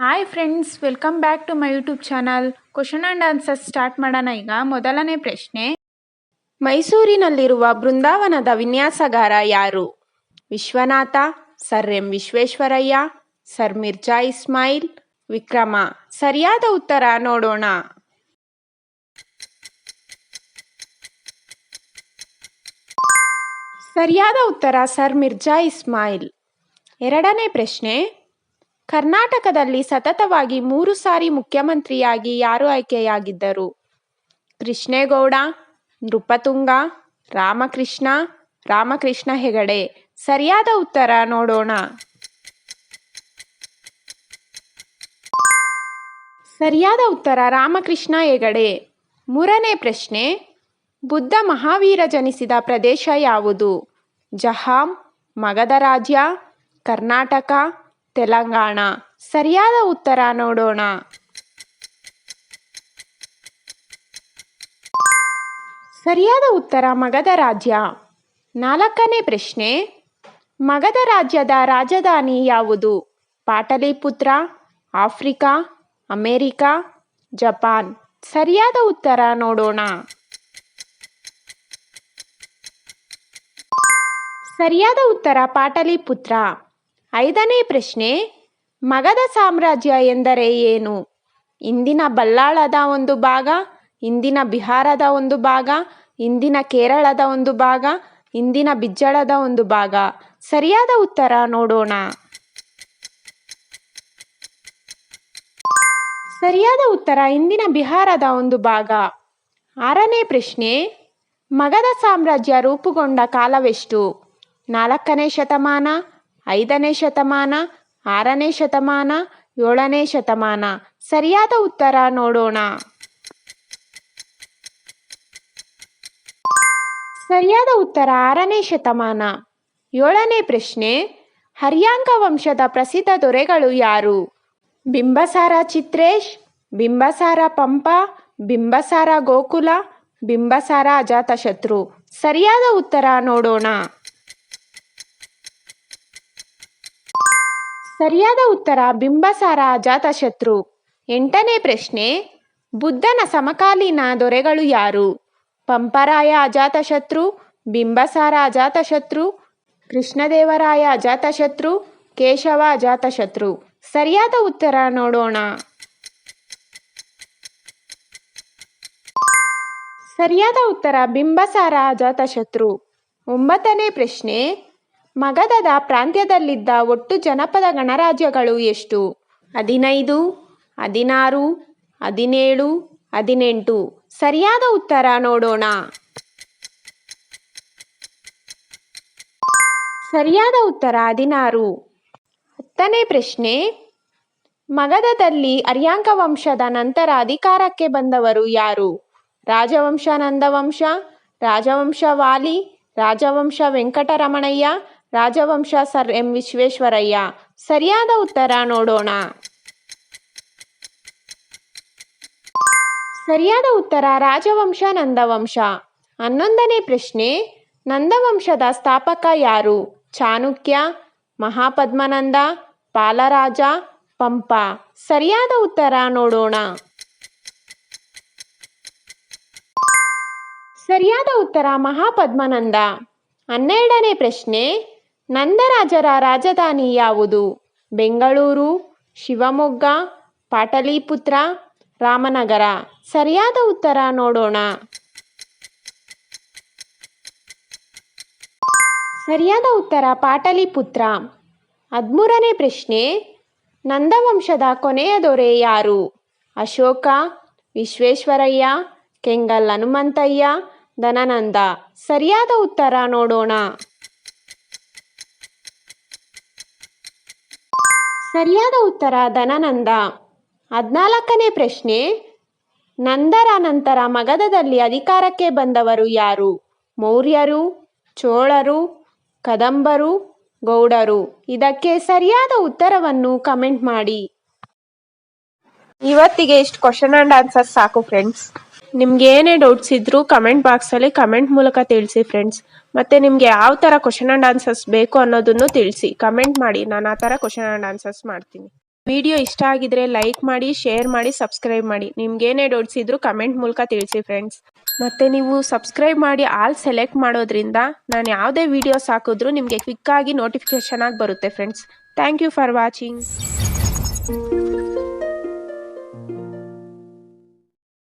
Hi friends, welcome back to my YouTube channel. Question and answers start ಮಾಡೋಣ. ಈಗ ಮೊದಲನೇ ಪ್ರಶ್ನೆ, ಮೈಸೂರಿನಲ್ಲಿರುವ ಬೃಂದಾವನದ ವಿನ್ಯಾಸಗಾರ ಯಾರು? Vishwanatha, sir M Visvesvaraya, sir Mirza Ismail, Vikrama. ಸರಿಯಾದ ಉತ್ತರ ನೋಡೋಣ. ಸರಿಯಾದ ಉತ್ತರ ಸರ್ ಮಿರ್ಜಾ ಇಸ್ಮಾಯಿಲ್. ಎರಡನೇ ಪ್ರಶ್ನೆ, ಕರ್ನಾಟಕದಲ್ಲಿ ಸತತವಾಗಿ 3 ಸಾರಿ ಮುಖ್ಯಮಂತ್ರಿಯಾಗಿ ಯಾರು ಆಯ್ಕೆಯಾಗಿದ್ದರು? ಕೃಷ್ಣೇಗೌಡ, ನೃಪತುಂಗ, ರಾಮಕೃಷ್ಣ ಹೆಗಡೆ. ಸರಿಯಾದ ಉತ್ತರ ನೋಡೋಣ. ಸರಿಯಾದ ಉತ್ತರ ರಾಮಕೃಷ್ಣ ಹೆಗಡೆ. ಮೂರನೇ ಪ್ರಶ್ನೆ, ಬುದ್ಧ ಮಹಾವೀರ ಜನಿಸಿದ ಪ್ರದೇಶ ಯಾವುದು? ಜಹಾಂ, ಮಗಧ ರಾಜ್ಯ, ಕರ್ನಾಟಕ, ತೆಲಂಗಾಣ. ಸರಿಯಾದ ಉತ್ತರ ನೋಡೋಣ. ಸರಿಯಾದ ಉತ್ತರ ಮಗಧ ರಾಜ್ಯ. ನಾಲ್ಕನೇ ಪ್ರಶ್ನೆ, ಮಗಧ ರಾಜ್ಯದ ರಾಜಧಾನಿ ಯಾವುದು? Pataliputra, Africa, America, Japan. ಸರಿಯಾದ ಉತ್ತರ ನೋಡೋಣ. ಸರಿಯಾದ ಉತ್ತರ ಪಾಟಲಿಪುತ್ರ. ಐದನೇ ಪ್ರಶ್ನೆ, ಮಗಧ ಸಾಮ್ರಾಜ್ಯ ಎಂದರೆ ಏನು? ಇಂದಿನ ಬಲ್ಲಾಳದ ಒಂದು ಭಾಗ, ಇಂದಿನ ಬಿಹಾರದ ಒಂದು ಭಾಗ, ಇಂದಿನ ಕೇರಳದ ಒಂದು ಭಾಗ, ಇಂದಿನ ಬಿಜ್ಜಳದ ಒಂದು ಭಾಗ. ಸರಿಯಾದ ಉತ್ತರ ನೋಡೋಣ. ಸರಿಯಾದ ಉತ್ತರ ಇಂದಿನ ಬಿಹಾರದ ಒಂದು ಭಾಗ. ಆರನೇ ಪ್ರಶ್ನೆ, ಮಗಧ ಸಾಮ್ರಾಜ್ಯ ರೂಪುಗೊಂಡ ಕಾಲವೆಷ್ಟು? 4ನೇ ಶತಮಾನ, 5ನೇ ಶತಮಾನ, 6ನೇ ಶತಮಾನ, 7ನೇ ಶತಮಾನ. ಸರಿಯಾದ ಉತ್ತರ ನೋಡೋಣ. ಸರಿಯಾದ ಉತ್ತರ 6ನೇ ಶತಮಾನ. 7ನೇ ಪ್ರಶ್ನೆ, ಹರ್ಯಾಂಕ ವಂಶದ ಪ್ರಸಿದ್ಧ ದೊರೆಗಳು ಯಾರು? ಬಿಂಬಸಾರ ಚಿತ್ರೇಶ್, ಬಿಂಬಸಾರ ಪಂಪ, ಬಿಂಬಸಾರ ಗೋಕುಲ, ಬಿಂಬಸಾರ ಅಜಾತಶತ್ರು. ಸರಿಯಾದ ಉತ್ತರ ನೋಡೋಣ. ಸರಿಯಾದ ಉತ್ತರ ಬಿಂಬಸಾರ ಅಜಾತಶತ್ರು. 8ನೇ ಪ್ರಶ್ನೆ, ಬುದ್ಧನ ಸಮಕಾಲೀನ ದೊರೆಗಳು ಯಾರು? ಪಂಪರಾಯ ಅಜಾತಶತ್ರು, ಬಿಂಬಸಾರ ಅಜಾತಶತ್ರು, ಕೃಷ್ಣದೇವರಾಯ ಅಜಾತಶತ್ರು, ಕೇಶವ ಅಜಾತಶತ್ರು. ಸರಿಯಾದ ಉತ್ತರ ನೋಡೋಣ. ಸರಿಯಾದ ಉತ್ತರ ಬಿಂಬಸಾರ ಅಜಾತಶತ್ರು. 9ನೇ ಪ್ರಶ್ನೆ, ಮಗಧದ ಪ್ರಾಂತ್ಯದಲ್ಲಿದ್ದ ಒಟ್ಟು ಜನಪದ ಗಣರಾಜ್ಯಗಳು ಎಷ್ಟು? 15, 16, 17, 18. ಸರಿಯಾದ ಉತ್ತರ ನೋಡೋಣ. ಸರಿಯಾದ ಉತ್ತರ 16. 10ನೇ ಪ್ರಶ್ನೆ, ಮಗಧದಲ್ಲಿ ಹರ್ಯಾಂಕ ವಂಶದ ನಂತರ ಅಧಿಕಾರಕ್ಕೆ ಬಂದವರು ಯಾರು? ರಾಜವಂಶ ನಂದವಂಶ, ರಾಜವಂಶ ವಾಲಿ, ರಾಜವಂಶ ವೆಂಕಟರಮಣಯ್ಯ, ರಾಜವಂಶ ಸರ್ ಎಂ ವಿಶ್ವೇಶ್ವರಯ್ಯ. ಸರಿಯಾದ ಉತ್ತರ ನೋಡೋಣ. ಸರಿಯಾದ ಉತ್ತರ ರಾಜವಂಶ ನಂದವಂಶ. 11ನೇ ಪ್ರಶ್ನೆ, ನಂದವಂಶದ ಸ್ಥಾಪಕ ಯಾರು? ಚಾಣಕ್ಯ, ಮಹಾಪದ್ಮನಂದ, ಪಾಲರಾಜ, ಪಂಪ. ಸರಿಯಾದ ಉತ್ತರ ನೋಡೋಣ. ಸರಿಯಾದ ಉತ್ತರ ಮಹಾಪದ್ಮನಂದ. 12ನೇ ಪ್ರಶ್ನೆ, ನಂದರಾಜರ ರಾಜಧಾನಿ ಯಾವುದು? ಬೆಂಗಳೂರು, ಶಿವಮೊಗ್ಗ, ಪಾಟಲಿಪುತ್ರ, ರಾಮನಗರ. ಸರಿಯಾದ ಉತ್ತರ ನೋಡೋಣ. ಸರಿಯಾದ ಉತ್ತರ ಪಾಟಲಿಪುತ್ರ. 13ನೇ ಪ್ರಶ್ನೆ, ನಂದವಂಶದ ಕೊನೆಯ ದೊರೆ ಯಾರು? ಅಶೋಕ, ವಿಶ್ವೇಶ್ವರಯ್ಯ, ಕೆಂಗಲ್ ಹನುಮಂತಯ್ಯ, ಧನನಂದ. ಸರಿಯಾದ ಉತ್ತರ ನೋಡೋಣ. ಸರಿಯಾದ ಉತ್ತರ ಧನನಂದ. 14ನೇ ಪ್ರಶ್ನೆ, ನಂದರ ನಂತರ ಮಗಧದಲ್ಲಿ ಅಧಿಕಾರಕ್ಕೆ ಬಂದವರು ಯಾರು? ಮೌರ್ಯರು, ಚೋಳರು, ಕದಂಬರು, ಗೌಡರು. ಇದಕ್ಕೆ ಸರಿಯಾದ ಉತ್ತರವನ್ನು ಕಮೆಂಟ್ ಮಾಡಿ. ಇವತ್ತಿಗೆ ಇಷ್ಟು ಕ್ವಶನ್ ಆ್ಯಂಡ್ ಆನ್ಸರ್ಸ್ ಸಾಕು ಫ್ರೆಂಡ್ಸ್. ನಿಮ್ಗೆ ಏನೇ ಡೌಟ್ಸ್ ಇದ್ರೂ ಕಮೆಂಟ್ ಬಾಕ್ಸಲ್ಲಿ ಕಮೆಂಟ್ ಮೂಲಕ ತಿಳಿಸಿ ಫ್ರೆಂಡ್ಸ್. ಮತ್ತು ನಿಮಗೆ ಯಾವ ಥರ ಕ್ವಶನ್ ಆ್ಯಂಡ್ ಆನ್ಸರ್ಸ್ ಬೇಕು ಅನ್ನೋದನ್ನು ತಿಳಿಸಿ, ಕಮೆಂಟ್ ಮಾಡಿ. ನಾನು ಆ ಥರ ಕ್ವಶನ್ ಆ್ಯಂಡ್ ಆನ್ಸರ್ಸ್ ಮಾಡ್ತೀನಿ. ವಿಡಿಯೋ ಇಷ್ಟ ಆಗಿದ್ರೆ ಲೈಕ್ ಮಾಡಿ, ಶೇರ್ ಮಾಡಿ, ಸಬ್ಸ್ಕ್ರೈಬ್ ಮಾಡಿ. ನಿಮ್ಗೇನೇ ಡೌಟ್ಸ್ ಇದ್ರೂ ಕಮೆಂಟ್ ಮೂಲಕ ತಿಳಿಸಿ ಫ್ರೆಂಡ್ಸ್. ಮತ್ತು ನೀವು ಸಬ್ಸ್ಕ್ರೈಬ್ ಮಾಡಿ ಆಲ್ ಸೆಲೆಕ್ಟ್ ಮಾಡೋದ್ರಿಂದ ನಾನು ಯಾವುದೇ ವೀಡಿಯೋಸ್ ಹಾಕಿದ್ರೂ ನಿಮಗೆ ಕ್ವಿಕ್ಕಾಗಿ ನೋಟಿಫಿಕೇಷನ್ ಆಗಿ ಬರುತ್ತೆ friends. Thank you for watching.